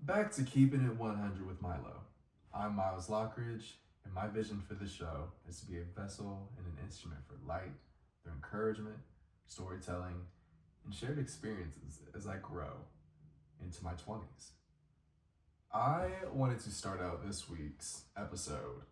Back to keeping it 100 with MiLo. I'm Miles Lockridge, and my vision for this show is to be a vessel and an instrument for light, through encouragement, storytelling, and shared experiences as I grow into my 20s. I wanted to start out this week's episode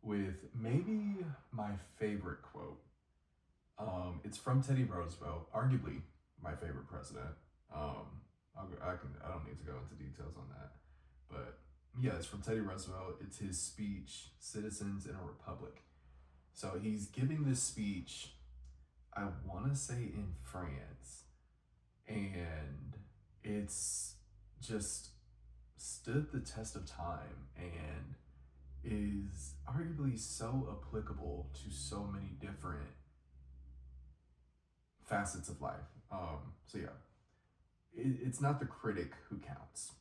with maybe my favorite quote. It's from Teddy Roosevelt, arguably my favorite president. Um, I don't need to go into details on that, but yeah, it's from Teddy Roosevelt. It's his speech, "Citizens in a Republic." So he's giving this speech, I want to say in France, and it's just stood the test of time and is arguably so applicable to so many different facets of life. So yeah, it's not the critic who counts,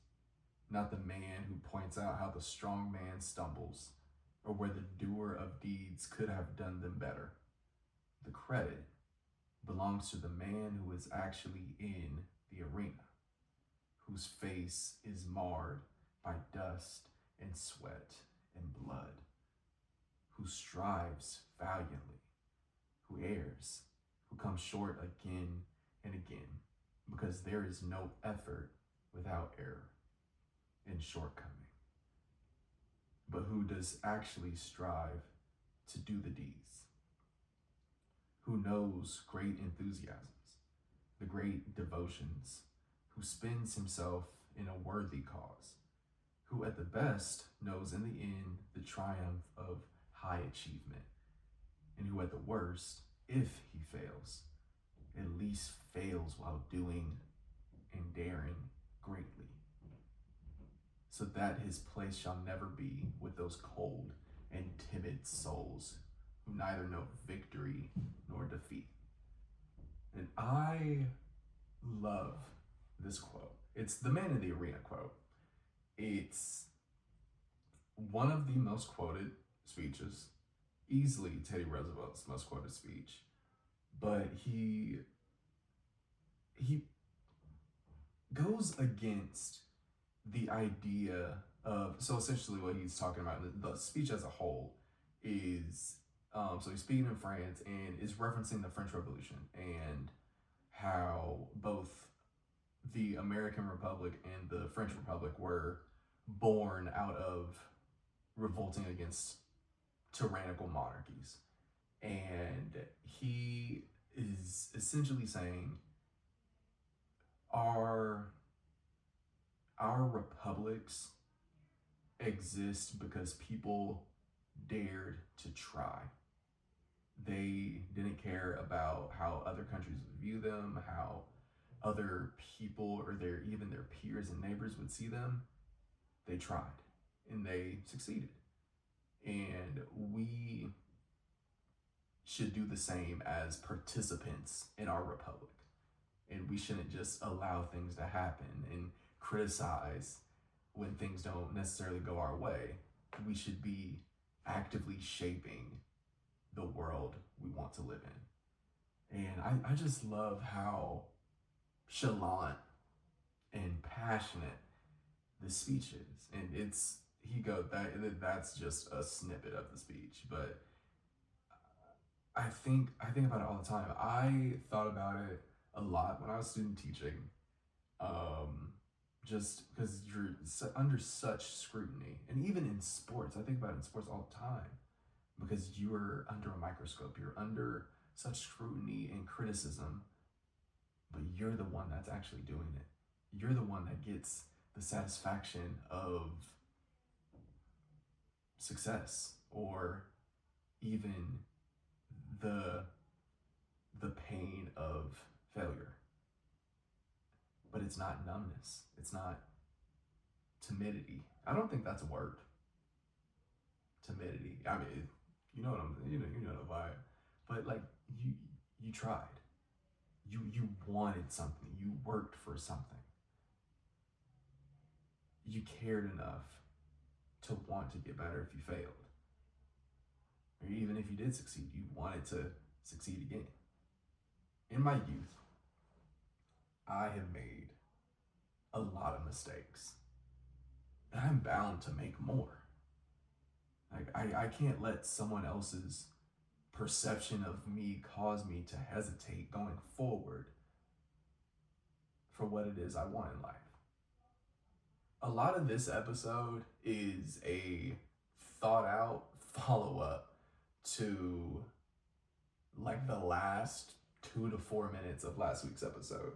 not the man who points out how the strong man stumbles or where the doer of deeds could have done them better. The credit belongs to the man who is actually in the arena, whose face is marred by dust and sweat and blood, who strives valiantly, who errs, who comes short again and again, because there is no effort without error and shortcoming, but who does actually strive to do the deeds, who knows great enthusiasms, the great devotions, who spends himself in a worthy cause, who at the best knows in the end the triumph of high achievement, and who at the worst, if he fails, at least fails while doing and daring greatly, so that his place shall never be with those cold and timid souls who neither know victory nor defeat. And I love this quote. It's the man in the arena quote. It's one of the most quoted speeches, easily Teddy Roosevelt's most quoted speech, but he goes against the idea of, so essentially what he's talking about, the speech as a whole is, so he's speaking in France and is referencing the French Revolution and how both the American Republic and the French Republic were born out of revolting against tyrannical monarchies. And he is essentially saying our republics exist because people dared to try. They didn't care about how other countries would view them, how other people or even their peers and neighbors would see them. They tried and they succeeded. And we should do the same as participants in our republic. And we shouldn't just allow things to happen and criticize when things don't necessarily go our way. We should be actively shaping the world we want to live in. And I just love how chalant and passionate this speech is. And that's just a snippet of the speech, but I think about it all the time. I thought about it a lot when I was student teaching, just because you're under such scrutiny. And even in sports, I think about it in sports all the time, because you're under a microscope, you're under such scrutiny and criticism, but you're the one that's actually doing it. You're the one that gets the satisfaction of success, or even the pain of failure. But it's not numbness. It's not timidity. I don't think that's a word. Timidity. I mean, you know what you know the vibe. But like you tried. You wanted something. You worked for something. You cared enough to want to get better if you failed. Or even if you did succeed, you wanted to succeed again. In my youth, I have made a lot of mistakes. then I'm bound to make more. Like I can't let someone else's perception of me cause me to hesitate going forward for what it is I want in life. A lot of this episode is a thought out follow up to like the last 2 to 4 minutes of last week's episode.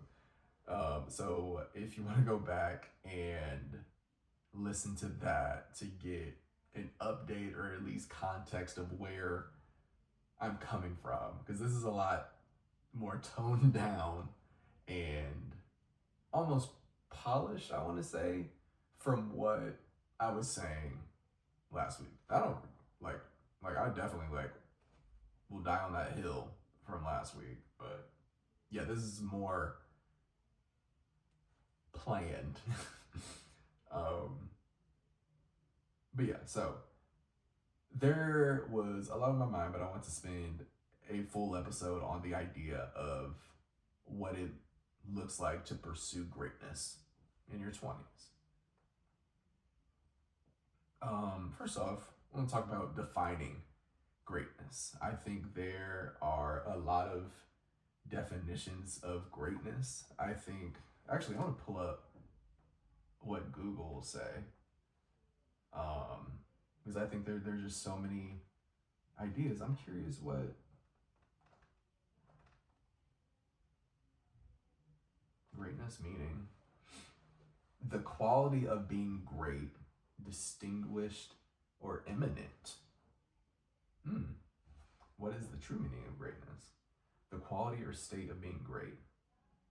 So if you want to go back and listen to that to get an update or at least context of where I'm coming from, because this is a lot more toned down and almost polished, I want to say, from what I was saying last week. I don't like I definitely like will die on that hill from last week, but yeah, this is more planned. But yeah, so there was a lot on my mind, but I want to spend a full episode on the idea of what it looks like to pursue greatness in your 20s. First off, I want to talk about defining greatness. I think there are a lot of definitions of greatness. Actually, I want to pull up what Google will say. Because I think there's just so many ideas. I'm curious what greatness meaning. The quality of being great, distinguished, or eminent. What is the true meaning of greatness? The quality or state of being great,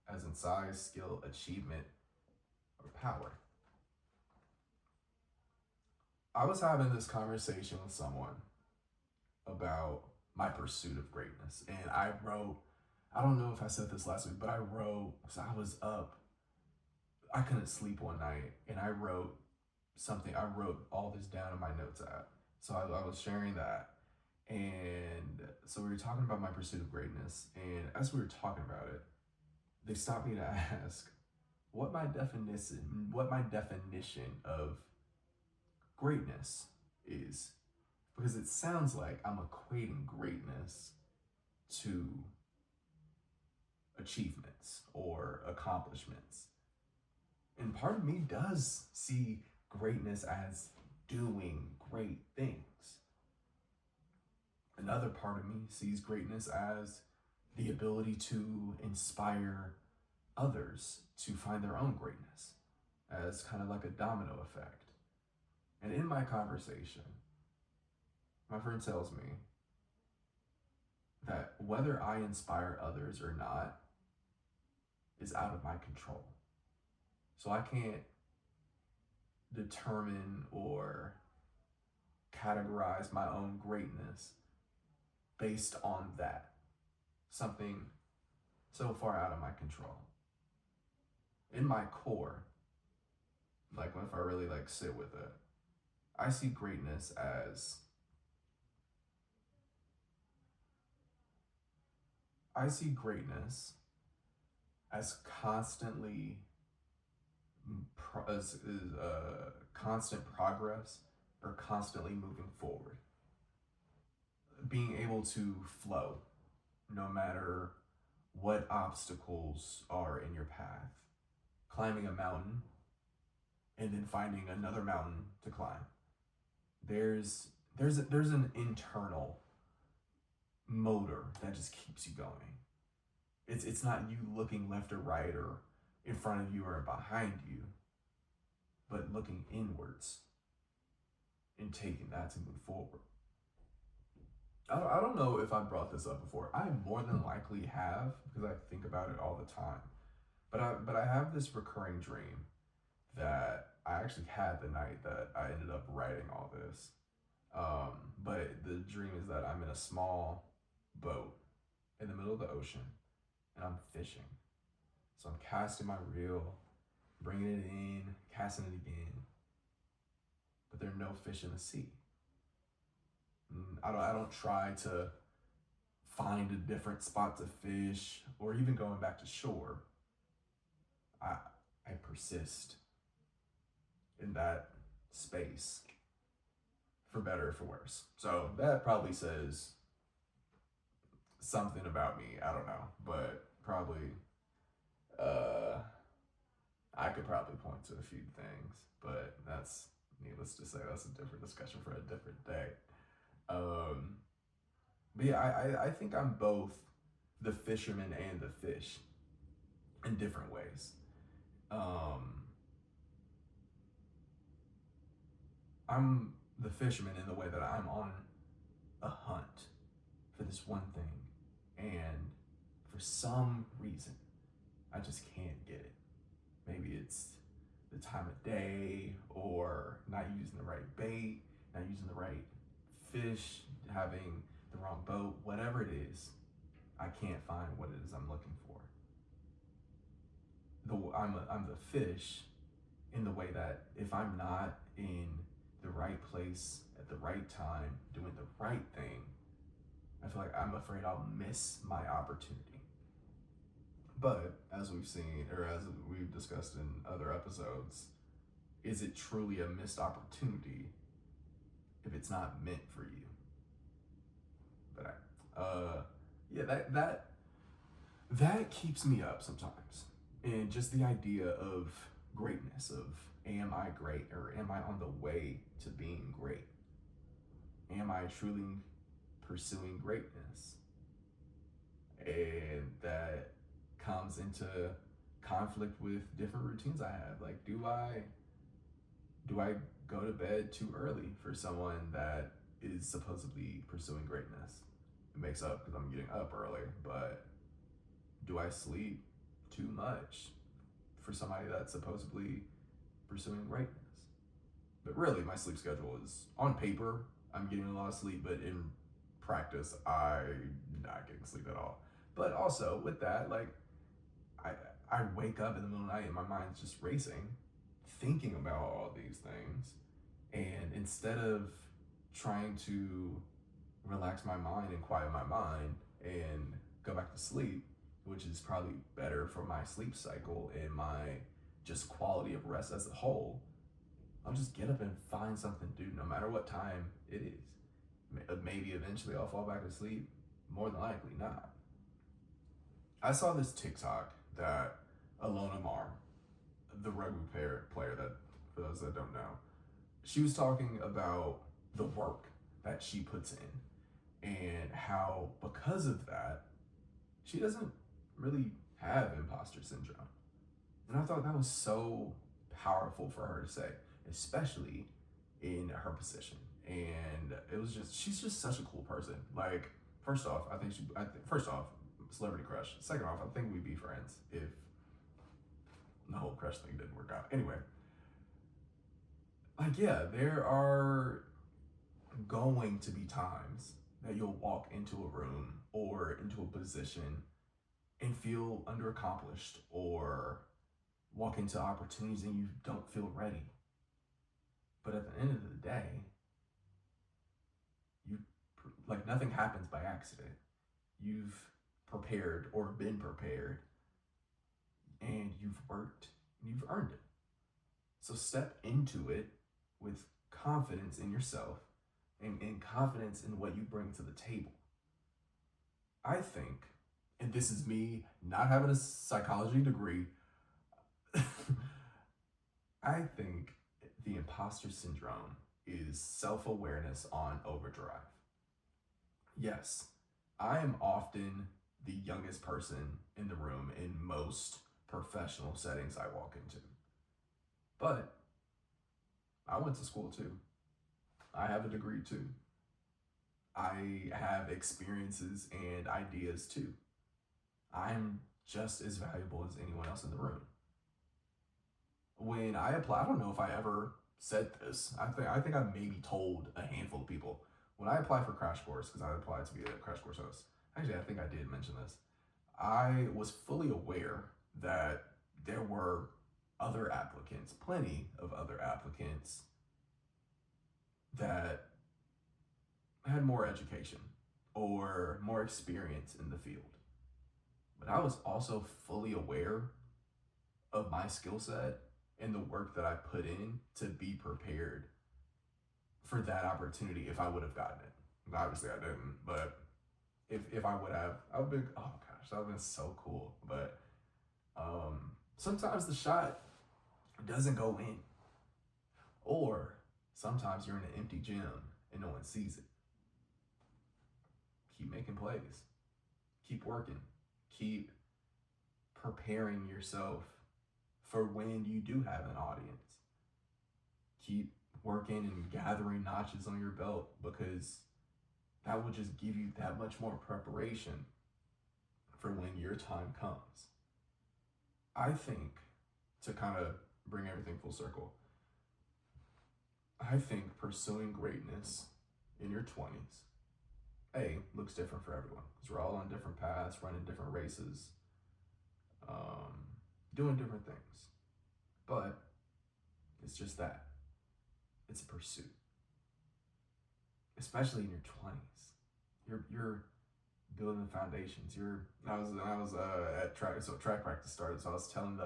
as in size, skill, achievement, or power. I was having this conversation with someone about my pursuit of greatness, and I don't know if I said this last week, but I was up, I couldn't sleep one night, and I wrote all this down in my notes app. So I was sharing that, and so we were talking about my pursuit of greatness, and as we were talking about it, they stopped me to ask what my definition of greatness is, because it sounds like I'm equating greatness to achievements or accomplishments. And part of me does see greatness as doing great things. Another part of me sees greatness as the ability to inspire others to find their own greatness, as kind of like a domino effect. And in my conversation, my friend tells me that whether I inspire others or not is out of my control. So I can't determine or categorize my own greatness based on that. Something so far out of my control. In my core, like if I really sit with it, I see greatness as constantly constant progress or constantly moving forward. Being able to flow no matter what obstacles are in your path. Climbing a mountain and then finding another mountain to climb. There's an internal motor that just keeps you going. It's not you looking left or right or in front of you or behind you, but looking inwards and taking that to move forward. I don't know if I brought this up before. I more than likely have, because I think about it all the time. But I have this recurring dream that I actually had the night that I ended up writing all this. But the dream is that I'm in a small boat in the middle of the ocean and I'm fishing. So I'm casting my reel, bringing it in, casting it again. But there are no fish in the sea. I don't try to find a different spot to fish or even going back to shore. I persist in that space, for better or for worse. So that probably says something about me. I don't know, but probably I could probably point to a few things, but that's needless to say, that's a different discussion for a different day. Um, but yeah, I think I'm both the fisherman and the fish in different ways. Um, I'm the fisherman in the way that I'm on a hunt for this one thing, and for some reason, I just can't get it. Maybe it's the time of day, or not using the right bait, not using the right fish, having the wrong boat, whatever it is, I can't find what it is I'm looking for. I'm the fish in the way that if I'm not in the right place at the right time, doing the right thing, I feel like I'm afraid I'll miss my opportunity. But as we've seen, or as we've discussed in other episodes, is it truly a missed opportunity if it's not meant for you? But yeah, that keeps me up sometimes, and just the idea of greatness, of am I great, or am I on the way to being great? Am I truly pursuing greatness? And that comes into conflict with different routines I have. Like, do I go to bed too early for someone that is supposedly pursuing greatness? It makes up because I'm getting up early, but do I sleep too much for somebody that's supposedly pursuing greatness? But really, my sleep schedule is, on paper, I'm getting a lot of sleep, but in practice, I'm not getting sleep at all. But also with that, like, I wake up in the middle of the night and my mind's just racing, thinking about all these things. And instead of trying to relax my mind and quiet my mind and go back to sleep, which is probably better for my sleep cycle and my just quality of rest as a whole, I'll just get up and find something to do no matter what time it is. Maybe eventually I'll fall back asleep. More than likely not. I saw this TikTok that Alona Mar, the rugby player that, for those that don't know, she was talking about the work that she puts in and how because of that, she doesn't really have imposter syndrome. And I thought that was so powerful for her to say, especially in her position. And it was just, she's just such a cool person. Like, first off, first off, celebrity crush. Second off, I think we'd be friends if the whole crush thing didn't work out. Anyway, like, yeah, there are going to be times that you'll walk into a room or into a position and feel underaccomplished, or walk into opportunities and you don't feel ready. But at the end of the day, like, nothing happens by accident. You've prepared or been prepared, and you've worked and you've earned it. So step into it with confidence in yourself and confidence in what you bring to the table. I think, and this is me not having a psychology degree, I think the imposter syndrome is self-awareness on overdrive. Yes, I am often the youngest person in the room in most professional settings I walk into. But I went to school too. I have a degree too. I have experiences and ideas too. I'm just as valuable as anyone else in the room. When I apply, I don't know if I ever said this. I think I maybe told a handful of people. When I applied for Crash Course, because I applied to be a Crash Course host, actually, I think I did mention this. I was fully aware that there were other applicants, plenty of other applicants that had more education or more experience in the field. But I was also fully aware of my skill set and the work that I put in to be prepared for that opportunity if I would have gotten it. Obviously, I didn't, but if I would have, I would have been, oh gosh, that would have been so cool. But sometimes the shot doesn't go in, or sometimes you're in an empty gym and no one sees it. Keep making plays, keep working, keep preparing yourself for when you do have an audience. Keep working and gathering notches on your belt, because that will just give you that much more preparation for when your time comes. I think, to kind of bring everything full circle, I think pursuing greatness in your 20s, looks different for everyone, because we're all on different paths, running different races, doing different things. But it's just that. It's a pursuit. Especially in your 20s. You're building the foundations. I was at track practice started, so I was telling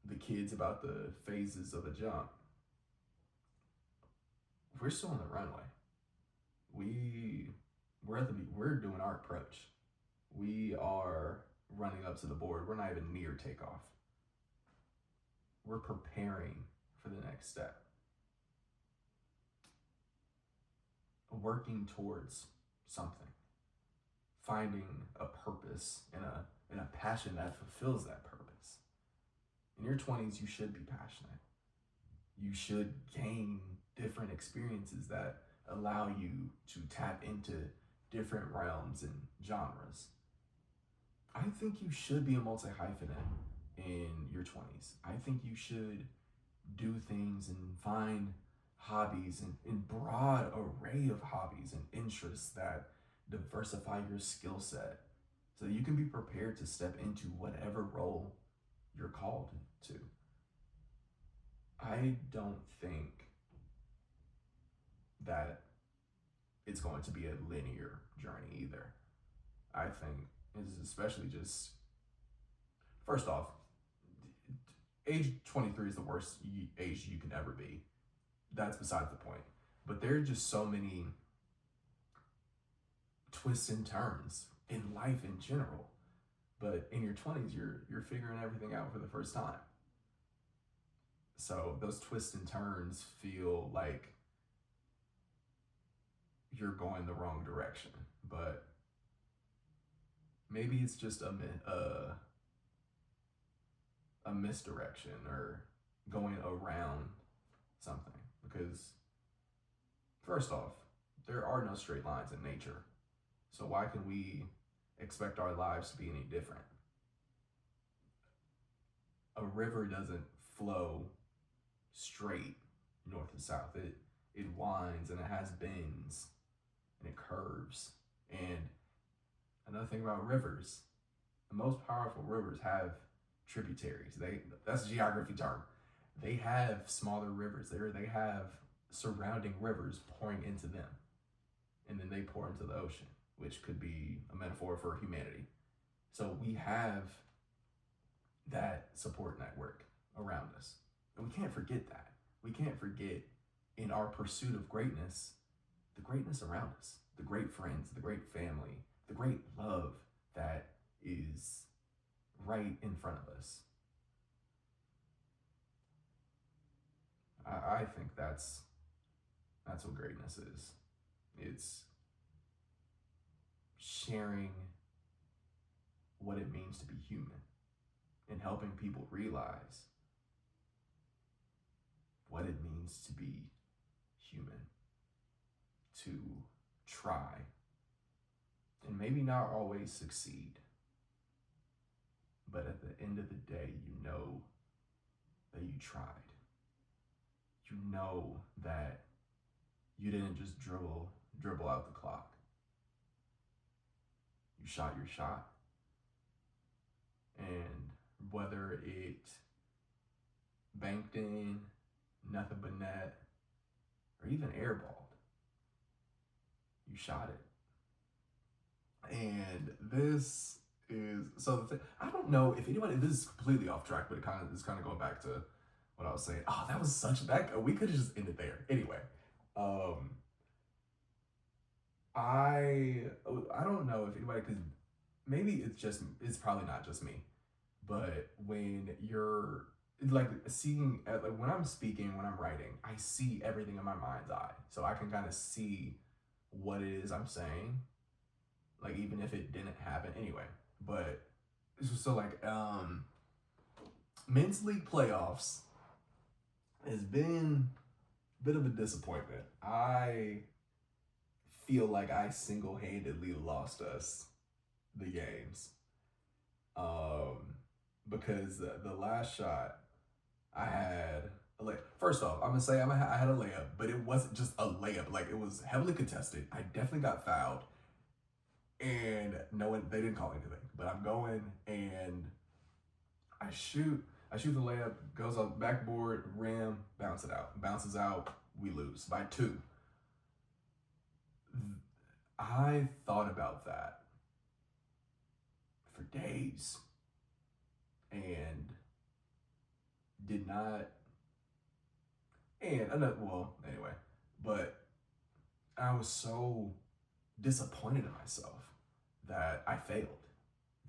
the kids about the phases of a jump. We're still on the runway. We're doing our approach. We are running up to the board. We're not even near takeoff. We're preparing for the next step. Working towards something. Finding a purpose and a passion that fulfills that purpose. In your 20s, you should be passionate. You should gain different experiences that allow you to tap into different realms and genres. I think you should be a multi-hyphenate in your 20s. I think you should do things and find hobbies and broad array of hobbies and interests that diversify your skill set so that you can be prepared to step into whatever role you're called to. I don't think that it's going to be a linear journey either. I think it's especially just, first off, age 23 is the worst age you can ever be. That's besides the point. But there are just so many twists and turns in life in general. But in your 20s, you're figuring everything out for the first time. So those twists and turns feel like you're going the wrong direction. But maybe it's just a misdirection or going around something. Because first off, there are no straight lines in nature. So why can we expect our lives to be any different? A river doesn't flow straight north and south. It winds and it has bends and it curves. And another thing about rivers, the most powerful rivers have tributaries. That's a geography term. They have smaller rivers. They have surrounding rivers pouring into them. And then they pour into the ocean, which could be a metaphor for humanity. So we have that support network around us. And we can't forget that. We can't forget, in our pursuit of greatness, the greatness around us, the great friends, the great family, the great love that is right in front of us. I think that's what greatness is. It's sharing what it means to be human and helping people realize what it means to be human, to try, and maybe not always succeed. But at the end of the day, you know that you tried. You know that you didn't just dribble out the clock. You shot your shot. And whether it banked in, nothing but net, or even airballed, you shot it. And this is, so the thing, I don't know if anybody, this is completely off track, but it's kind of going back to what I was saying. Oh, that was such that we could have just ended there. Anyway, um, I don't know if anybody could. Maybe it's probably not just me, but when you're like seeing like when I'm speaking, when I'm writing, I see everything in my mind's eye, so I can kind of see what it is I'm saying, like even if it didn't happen anyway. But so like men's league playoffs has been a bit of a disappointment. I feel like I single-handedly lost us the games. Um, because the last shot I had a lay. First off, I'm gonna say I had a layup, but it wasn't just a layup. Like it was heavily contested. I definitely got fouled, and no one they didn't call anything. But I'm going and I shoot. I shoot the layup, goes on backboard, rim, bounce it out. Bounces out, we lose by 2. I thought about that for days and did not. And another, well, anyway, but I was so disappointed in myself that I failed,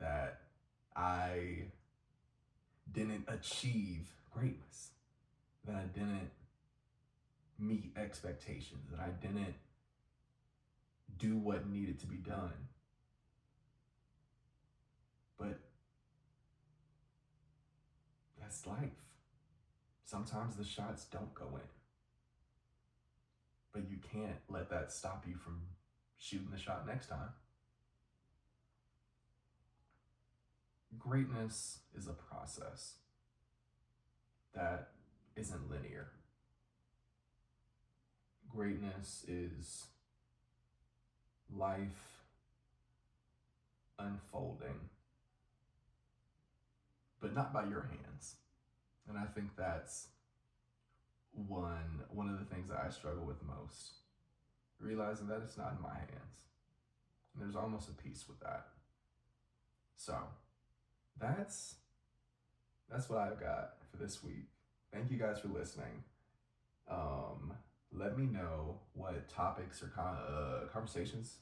that I didn't achieve greatness, that I didn't meet expectations, that I didn't do what needed to be done. But that's life. Sometimes the shots don't go in. But you can't let that stop you from shooting the shot next time. Greatness is a process that isn't linear. Greatness is life unfolding, but not by your hands. And I think that's one of the things that I struggle with most, realizing that it's not in my hands. And there's almost a peace with that. So that's what I've got for this week. Thank you guys for listening. Let me know what topics or conversations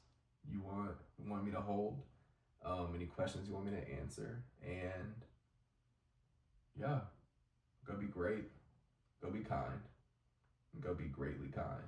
you want me to hold. Any questions you want me to answer, and yeah, go be great, go be kind, and go be greatly kind.